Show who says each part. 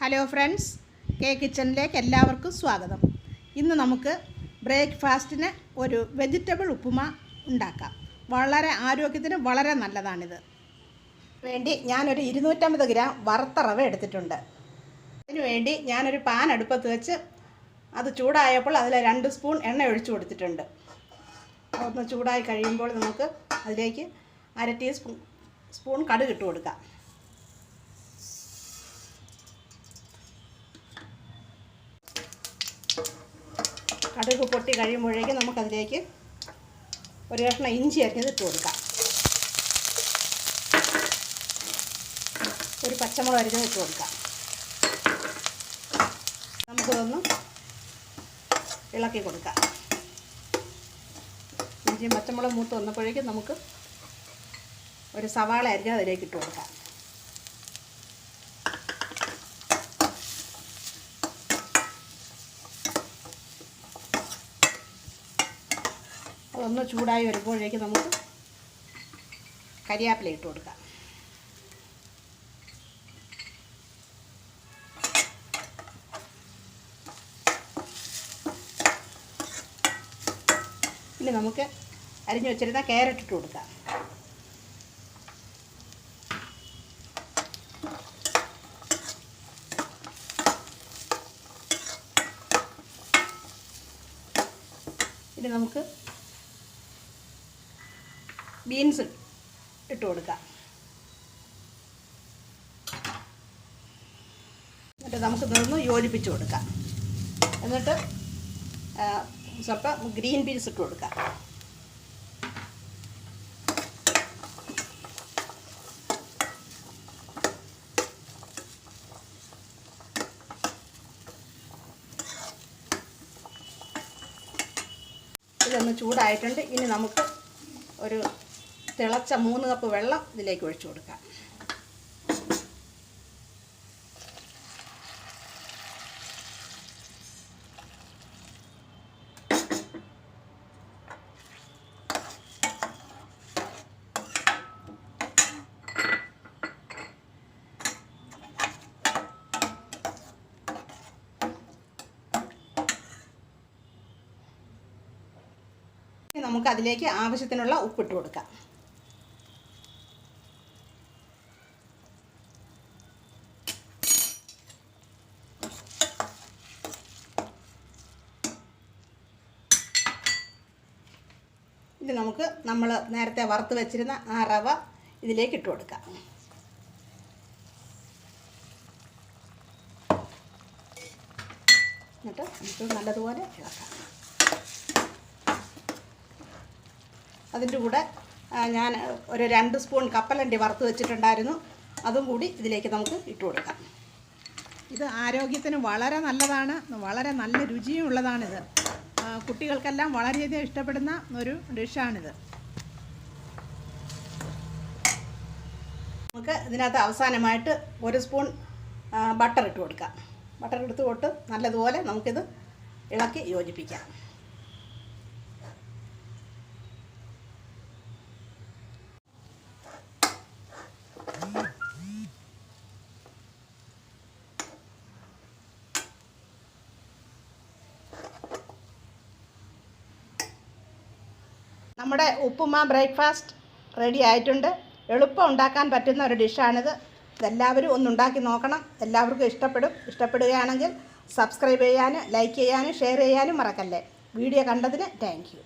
Speaker 1: Hello friends, K കിച്ചണിലേക്ക് എല്ലാവർക്കും സ്വാഗതം. ഇന്ന് നമുക്ക് ബ്രേക്ക്ഫാസ്റ്റിന് ഒരു വെജിറ്റബിൾ ഉപ്പുമ ഉണ്ടാക്കാം. വളരെ ആരോഗ്യത്തിന് വളരെ നല്ലതാണിത്. വേണ്ടി ഞാനൊരു 250 ഗ്രാം വറുത്ത റവ എടുത്തിട്ടുണ്ട്. അതിനുവേണ്ടി ഞാനൊരു പാൻ അടുപ്പത്ത് വെച്ച് അത് ചൂടായപ്പോൾ അതിൽ 2 സ്പൂൺ എണ്ണ ഒഴിച്ചു കൊടുത്തിട്ടുണ്ട്. ഒന്ന് ചൂടായി കഴിയുമ്പോൾ നമുക്ക് അതിലേക്ക് 1/2 ടീസ്പൂൺ കടുക് ഇട്ട് കൊടുക്കാം. കടുക് പൊട്ടി കഴിയുമ്പോഴേക്കും നമുക്കതിലേക്ക് ഒരു കഷ്ണം ഇഞ്ചി അരിഞ്ഞത് ഇട്ട് കൊടുക്കാം. ഒരു പച്ചമുളക് അരിഞ്ഞത് ഇട്ട് കൊടുക്കാം. നമുക്കിതൊന്ന് ഇളക്കി കൊടുക്കാം. ഇഞ്ചിയും പച്ചമുളക് മൂത്ത് വന്നപ്പോഴേക്കും നമുക്ക് ഒരു സവാള അരിഞ്ഞത് അതിലേക്ക് ഇട്ട് കൊടുക്കാം. അതൊന്ന് ചൂടായി വരുമ്പോഴേക്ക് നമുക്ക് കരിയാപ്പില ഇട്ട് കൊടുക്കാം. ഇനി നമുക്ക് അരിഞ്ഞു വെച്ചിരുന്ന ക്യാരറ്റ് ഇട്ട് കൊടുക്കാം. ഇനി നമുക്ക് ബീൻസ് ഇട്ട് കൊടുക്കാം. എന്നിട്ട് നമുക്ക് ഇതൊന്ന് യോജിപ്പിച്ച് കൊടുക്കാം. എന്നിട്ട് സ്വല്പം ഗ്രീൻ പീസ് ഇട്ട് കൊടുക്കാം. ഇതൊന്ന് ചൂടായിട്ടുണ്ട്. ഇനി നമുക്ക് ഒരു തിളച്ച 3 കപ്പ് വെള്ളം ഇതിലേക്ക് ഒഴിച്ചു കൊടുക്കാം. നമുക്ക് അതിലേക്ക് ആവശ്യത്തിനുള്ള ഉപ്പിട്ട് കൊടുക്കാം. ഇത് നമുക്ക് നമ്മൾ നേരത്തെ വറുത്ത് വെച്ചിരുന്ന ആ റവ ഇതിലേക്ക് ഇട്ട് കൊടുക്കാം. എന്നിട്ട് നമുക്ക് നല്ലതുപോലെ ഇളക്കാം. അതിൻ്റെ കൂടെ ഞാൻ ഒരു 2 സ്പൂൺ കപ്പലണ്ടി വറുത്ത് വെച്ചിട്ടുണ്ടായിരുന്നു. അതും കൂടി ഇതിലേക്ക് നമുക്ക് ഇട്ട് കൊടുക്കാം. ഇത് ആരോഗ്യത്തിന് വളരെ നല്ലതാണ്, വളരെ നല്ല രുചിയും ഉള്ളതാണിത്. കുട്ടികൾക്കെല്ലാം വളരെയധികം ഇഷ്ടപ്പെടുന്ന ഒരു ഡിഷാണിത്. നമുക്ക് ഇതിനകത്ത് അവസാനമായിട്ട് 1 സ്പൂൺ ബട്ടർ ഇട്ട് കൊടുക്കാം. ബട്ടർ എടുത്ത് തൊട്ട് നല്ലതുപോലെ നമുക്കിത് ഇളക്കി യോജിപ്പിക്കാം. നമ്മുടെ ഉപ്പുമ ബ്രേക്ക്ഫാസ്റ്റ് റെഡി ആയിട്ടുണ്ട്. എളുപ്പം ഉണ്ടാക്കാൻ പറ്റുന്ന ഒരു ഡിഷാണിത്. ഇതെല്ലാവരും ഒന്നുണ്ടാക്കി നോക്കണം. എല്ലാവർക്കും ഇഷ്ടപ്പെടുകയാണെങ്കിൽ സബ്സ്ക്രൈബ് ചെയ്യാനും ലൈക്ക് ചെയ്യാനും ഷെയർ ചെയ്യാനും മറക്കല്ലേ. വീഡിയോ കണ്ടതിന് താങ്ക് യു.